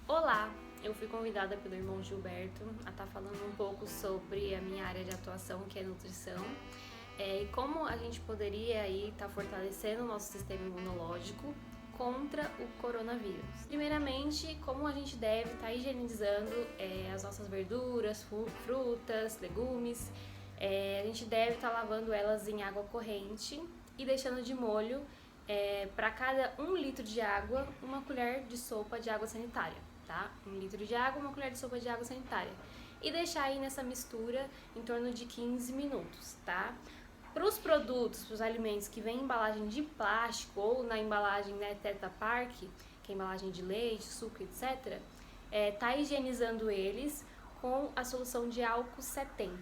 Olá, eu fui convidada pelo irmão Gilberto a estar falando um pouco sobre a minha área de atuação, que é nutrição, e como a gente poderia aí estar fortalecendo o nosso sistema imunológico contra o coronavírus. Primeiramente, como a gente deve estar higienizando as nossas verduras, frutas, legumes. A gente deve estar lavando elas em água corrente e deixando de molho para cada 1 litro de água, uma colher de sopa de água sanitária, tá? 1 litro de água, uma colher de sopa de água sanitária. E deixar aí nessa mistura em torno de 15 minutos, tá? Para os produtos, para os alimentos que vêm em embalagem de plástico ou na embalagem, né, Tetra Pak, que é embalagem de leite, suco, etc., tá higienizando eles com a solução de álcool 70.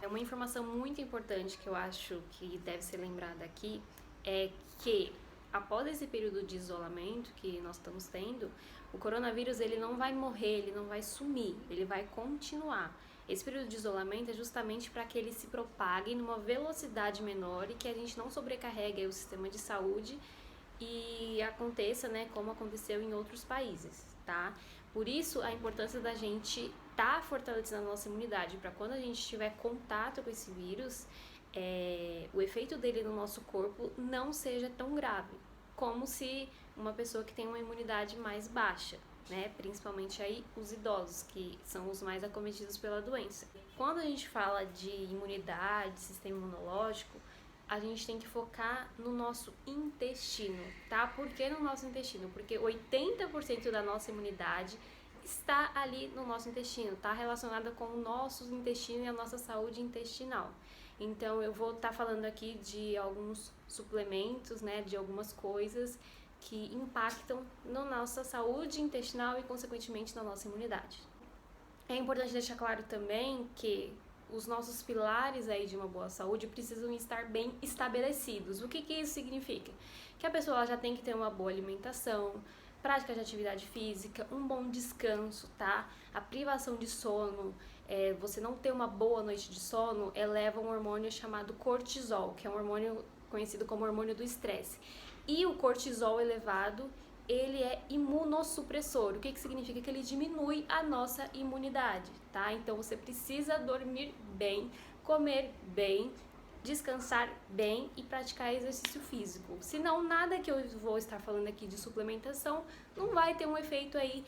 É uma informação muito importante que eu acho que deve ser lembrada aqui, é que após esse período de isolamento que nós estamos tendo, o coronavírus ele não vai morrer, ele não vai sumir, ele vai continuar. Esse período de isolamento é justamente para que ele se propague numa velocidade menor e que a gente não sobrecarregue o sistema de saúde e aconteça, né, como aconteceu em outros países, tá? Por isso, a importância da gente estar fortalecendo a nossa imunidade, para quando a gente tiver contato com esse vírus, o efeito dele no nosso corpo não seja tão grave, como se uma pessoa que tem uma imunidade mais baixa, né? Principalmente aí os idosos, que são os mais acometidos pela doença. Quando a gente fala de imunidade, sistema imunológico, a gente tem que focar no nosso intestino, tá? Por que no nosso intestino? Porque 80% da nossa imunidade está ali no nosso intestino, tá relacionada com o nosso intestino e a nossa saúde intestinal. Então eu vou estar falando aqui de alguns suplementos, né, de algumas coisas que impactam na nossa saúde intestinal e consequentemente na nossa imunidade. É importante deixar claro também que os nossos pilares aí de uma boa saúde precisam estar bem estabelecidos. O que isso significa? Que a pessoa já tem que ter uma boa alimentação, prática de atividade física, um bom descanso, tá? A privação de sono, você não ter uma boa noite de sono, eleva um hormônio chamado cortisol, que é um hormônio conhecido como hormônio do estresse. E o cortisol elevado, ele é imunossupressor. O que significa? Que ele diminui a nossa imunidade, tá? Então você precisa dormir bem, comer bem, descansar bem e praticar exercício físico. Senão, nada que eu vou estar falando aqui de suplementação não vai ter um efeito aí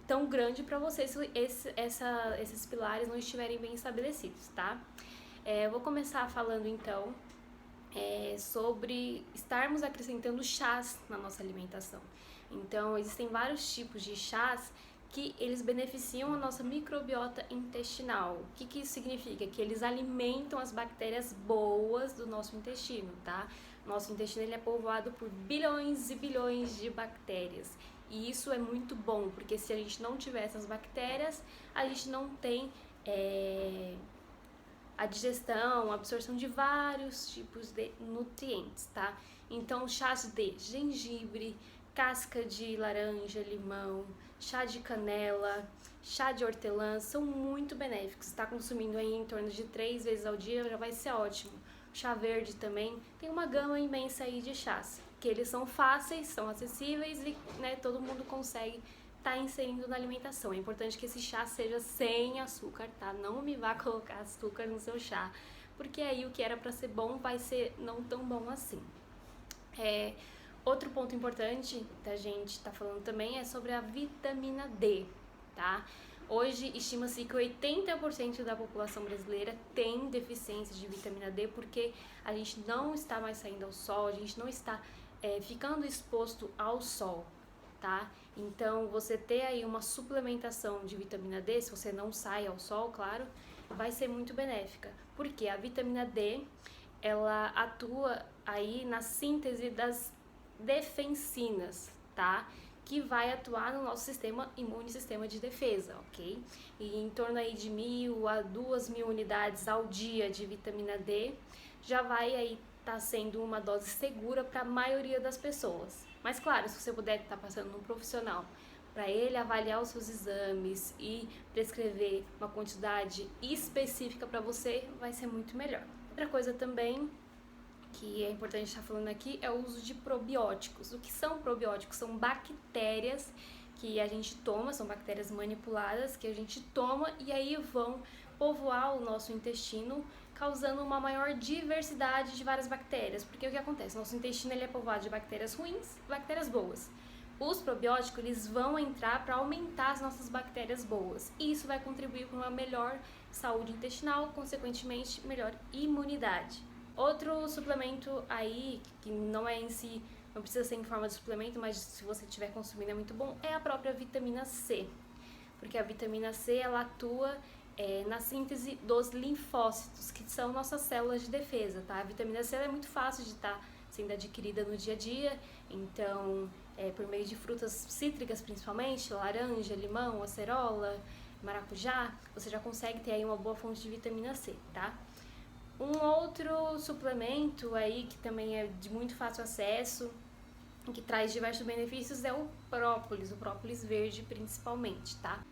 tão grande para você se esses pilares não estiverem bem estabelecidos, tá? Eu vou começar falando então sobre estarmos acrescentando chás na nossa alimentação. Então, existem vários tipos de chás que eles beneficiam a nossa microbiota intestinal. O que isso significa? Que eles alimentam as bactérias boas do nosso intestino, tá? Nosso intestino ele é povoado por bilhões e bilhões de bactérias. E isso é muito bom, porque se a gente não tiver essas bactérias, a gente não tem a digestão, a absorção de vários tipos de nutrientes, tá? Então, chás de gengibre, casca de laranja, limão, chá de canela, chá de hortelã são muito benéficos. Está consumindo aí em torno de 3 vezes ao dia já vai ser ótimo. Chá verde também, tem uma gama imensa aí de chás, que eles são fáceis, são acessíveis e, né, todo mundo consegue tá inserindo na alimentação. É importante que esse chá seja sem açúcar, tá? Não me vá colocar açúcar no seu chá, porque aí o que era para ser bom vai ser não tão bom assim. Outro ponto importante da gente tá falando também é sobre a vitamina D, tá? Hoje estima-se que 80% da população brasileira tem deficiência de vitamina D porque a gente não está mais saindo ao sol, a gente não está ficando exposto ao sol, tá? Então, você ter aí uma suplementação de vitamina D, se você não sai ao sol, claro, vai ser muito benéfica. Porque a vitamina D, ela atua aí na síntese das defensinas, tá? Que vai atuar no nosso sistema imune, sistema de defesa, ok? E em torno aí de 1.000 a 2.000 unidades ao dia de vitamina D, já vai aí tá sendo uma dose segura para a maioria das pessoas. Mas claro, se você puder estar passando num profissional para ele avaliar os seus exames e prescrever uma quantidade específica para você, vai ser muito melhor. Outra coisa também que é importante estar falando aqui é o uso de probióticos. O que são probióticos? São bactérias que a gente toma, são bactérias manipuladas que a gente toma e aí vão povoar o nosso intestino, causando uma maior diversidade de várias bactérias. Porque o que acontece? Nosso intestino ele é povoado de bactérias ruins e bactérias boas. Os probióticos eles vão entrar para aumentar as nossas bactérias boas. E isso vai contribuir para uma melhor saúde intestinal, consequentemente, melhor imunidade. Outro suplemento aí, que não é em si, não precisa ser em forma de suplemento, mas se você estiver consumindo é muito bom, é a própria vitamina C. Porque a vitamina C, ela atua na síntese dos linfócitos, que são nossas células de defesa, tá? A vitamina C é muito fácil de estar sendo adquirida no dia a dia, então, por meio de frutas cítricas principalmente, laranja, limão, acerola, maracujá, você já consegue ter aí uma boa fonte de vitamina C, tá? Um outro suplemento aí que também é de muito fácil acesso, que traz diversos benefícios, é o própolis verde principalmente, tá?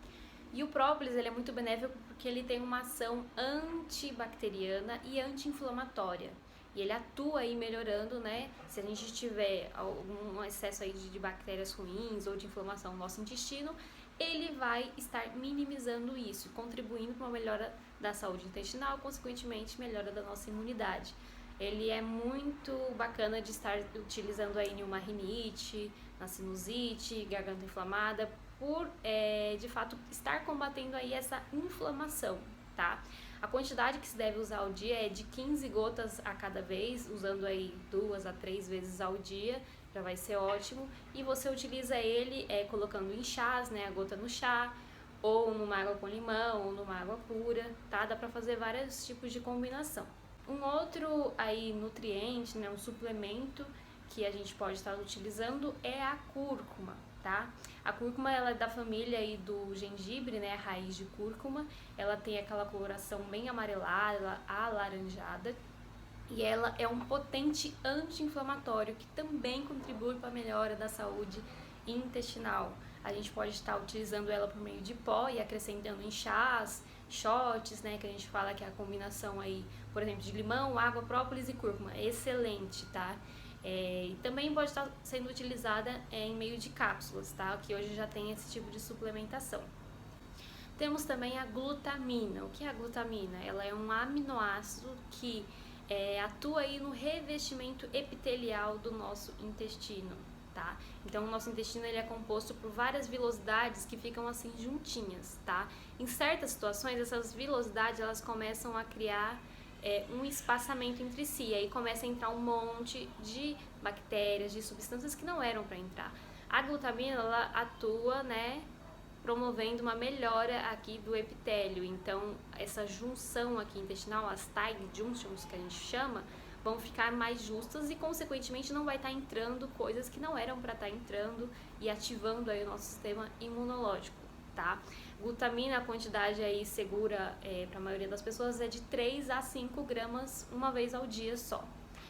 E o própolis ele é muito benéfico porque ele tem uma ação antibacteriana e anti-inflamatória. E ele atua aí melhorando, né? Se a gente tiver algum excesso aí de bactérias ruins ou de inflamação no nosso intestino, ele vai estar minimizando isso, contribuindo para uma melhora da saúde intestinal, consequentemente melhora da nossa imunidade. Ele é muito bacana de estar utilizando aí em uma rinite, na sinusite, garganta inflamada, por de fato estar combatendo aí essa inflamação, tá? A quantidade que se deve usar ao dia é de 15 gotas a cada vez, usando aí 2 a 3 vezes ao dia, já vai ser ótimo. E você utiliza ele colocando em chás, né, a gota no chá, ou numa água com limão, ou numa água pura, tá? Dá pra fazer vários tipos de combinação. Um outro aí nutriente, né, um suplemento que a gente pode estar utilizando é a cúrcuma, tá? A cúrcuma ela é da família aí do gengibre, né, a raiz de cúrcuma. Ela tem aquela coloração bem amarelada, alaranjada, e ela é um potente anti-inflamatório que também contribui para a melhora da saúde intestinal. A gente pode estar utilizando ela por meio de pó e acrescentando em chás, shots, né, que a gente fala que é a combinação aí, por exemplo, de limão, água, própolis e cúrcuma. Excelente, tá? E também pode estar sendo utilizada em meio de cápsulas, tá? Que hoje já tem esse tipo de suplementação. Temos também a glutamina. O que é a glutamina? Ela é um aminoácido que atua aí no revestimento epitelial do nosso intestino, tá? Então, o nosso intestino ele é composto por várias vilosidades que ficam assim juntinhas, tá? Em certas situações, essas vilosidades elas começam a criar um espaçamento entre si, aí começa a entrar um monte de bactérias, de substâncias que não eram para entrar. A glutamina ela atua, né, promovendo uma melhora aqui do epitélio, então essa junção aqui intestinal, as tight junctions que a gente chama, vão ficar mais justas e consequentemente não vai estar entrando coisas que não eram para estar entrando e ativando aí o nosso sistema imunológico, tá? Glutamina, a quantidade aí segura para a maioria das pessoas é de 3 a 5 gramas uma vez ao dia só.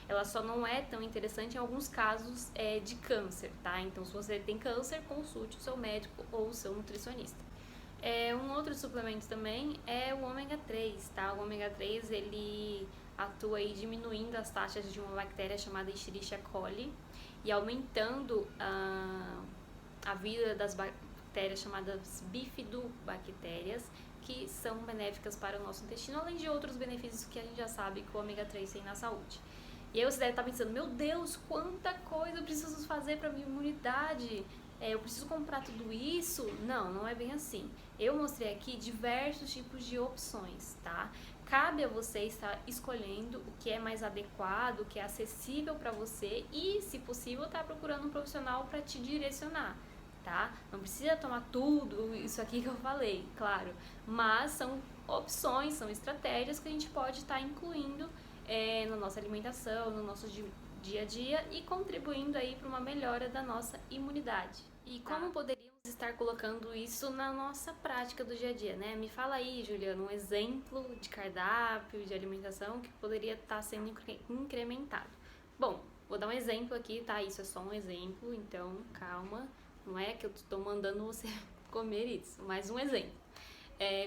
Ela só não é tão interessante em alguns casos de câncer, tá? Então, se você tem câncer, consulte o seu médico ou o seu nutricionista. Um outro suplemento também é o ômega 3, tá? O ômega 3, ele atua aí diminuindo as taxas de uma bactéria chamada Escherichia coli e aumentando a vida das bactérias chamadas bifidobactérias, que são benéficas para o nosso intestino, além de outros benefícios que a gente já sabe que o ômega 3 tem na saúde. E aí você deve estar pensando, meu Deus, quanta coisa eu preciso fazer para minha imunidade, eu preciso comprar tudo isso? Não, não é bem assim. Eu mostrei aqui diversos tipos de opções, tá? Cabe a você estar escolhendo o que é mais adequado, o que é acessível para você e, se possível, estar procurando um profissional para te direcionar, tá? Não precisa tomar tudo isso aqui que eu falei, claro, mas são opções, são estratégias que a gente pode estar incluindo na nossa alimentação, no nosso dia a dia e contribuindo aí para uma melhora da nossa imunidade. E como poderíamos estar colocando isso na nossa prática do dia a dia, né? Me fala aí, Juliana, um exemplo de cardápio, de alimentação que poderia estar sendo incrementado. Bom, vou dar um exemplo aqui, tá? Isso é só um exemplo, então calma, não é que eu estou mandando você comer isso, mas um exemplo.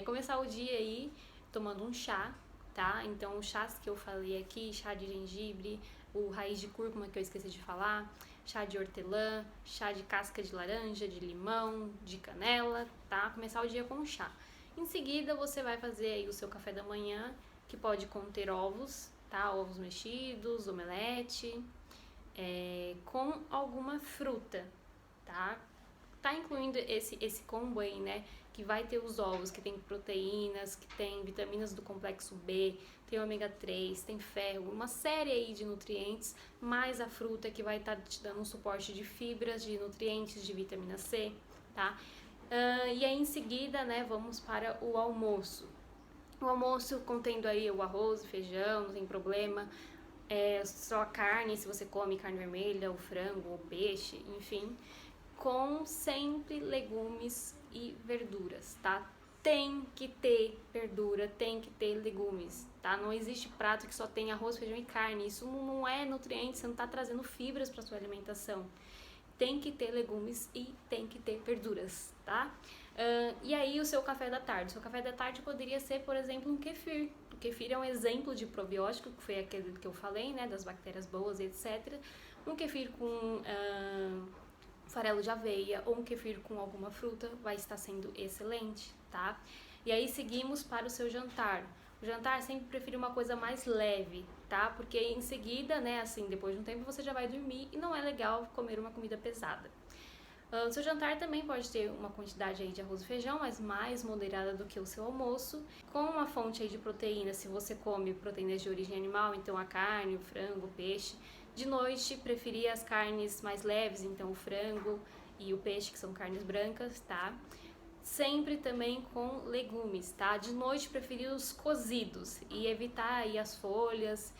Começar o dia aí tomando um chá tá? Então, os chás que eu falei aqui, chá de gengibre, o raiz de cúrcuma que eu esqueci de falar, chá de hortelã, chá de casca de laranja, de limão, de canela, tá? Começar o dia com chá. Em seguida, você vai fazer aí o seu café da manhã, que pode conter ovos, tá? Ovos mexidos, omelete, com alguma fruta, tá? Tá incluindo esse combo aí, né? Que vai ter os ovos, que tem proteínas, que tem vitaminas do complexo B, tem ômega 3, tem ferro, uma série aí de nutrientes, mais a fruta que vai estar te dando um suporte de fibras, de nutrientes, de vitamina C, tá? E aí em seguida, né, vamos para o almoço. O almoço contendo aí o arroz, o feijão, não tem problema. Só a carne, se você come carne vermelha, o frango, o peixe, enfim, com sempre legumes e verduras, tá? Tem que ter verdura, tem que ter legumes, tá? Não existe prato que só tem arroz, feijão e carne. Isso não é nutriente, você não tá trazendo fibras para sua alimentação. Tem que ter legumes e tem que ter verduras, tá? E aí o seu café da tarde? O seu café da tarde poderia ser, por exemplo, um kefir. O kefir é um exemplo de probiótico, que foi aquele que eu falei, né? Das bactérias boas, etc. Um kefir com farelo de aveia ou um kefir com alguma fruta vai estar sendo excelente, tá? E aí seguimos para o seu jantar. O jantar sempre prefere uma coisa mais leve, tá? Porque em seguida, né, assim, depois de um tempo você já vai dormir e não é legal comer uma comida pesada. O seu jantar também pode ter uma quantidade aí de arroz e feijão, mas mais moderada do que o seu almoço, com uma fonte aí de proteína, se você come proteínas de origem animal, então a carne, o frango, o peixe. De noite, preferir as carnes mais leves, então o frango e o peixe, que são carnes brancas, tá? Sempre também com legumes, tá? De noite, preferir os cozidos e evitar aí as folhas,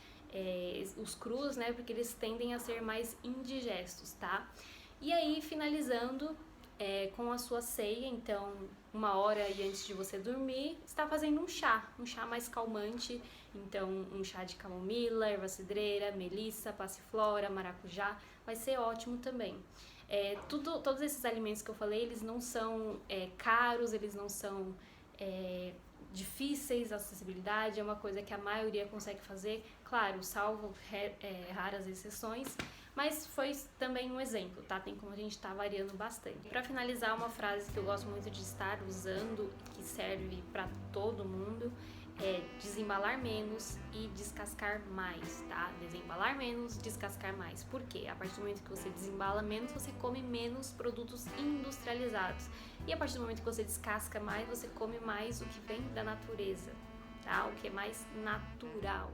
os crus, né? Porque eles tendem a ser mais indigestos, tá? E aí, finalizando com a sua ceia, então, 1 hora aí antes de você dormir, está fazendo um chá mais calmante, então um chá de camomila, erva cidreira, melissa, passiflora, maracujá, vai ser ótimo também. Todos esses alimentos que eu falei, eles não são caros, eles não são difíceis, a acessibilidade é uma coisa que a maioria consegue fazer, claro, salvo raras exceções, mas foi também um exemplo, tá? Tem como a gente tá variando bastante. Para finalizar, uma frase que eu gosto muito de estar usando, que serve para todo mundo, é desembalar menos e descascar mais, tá? Desembalar menos, descascar mais. Por quê? A partir do momento que você desembala menos, você come menos produtos industrializados. E a partir do momento que você descasca mais, você come mais o que vem da natureza, tá? O que é mais natural.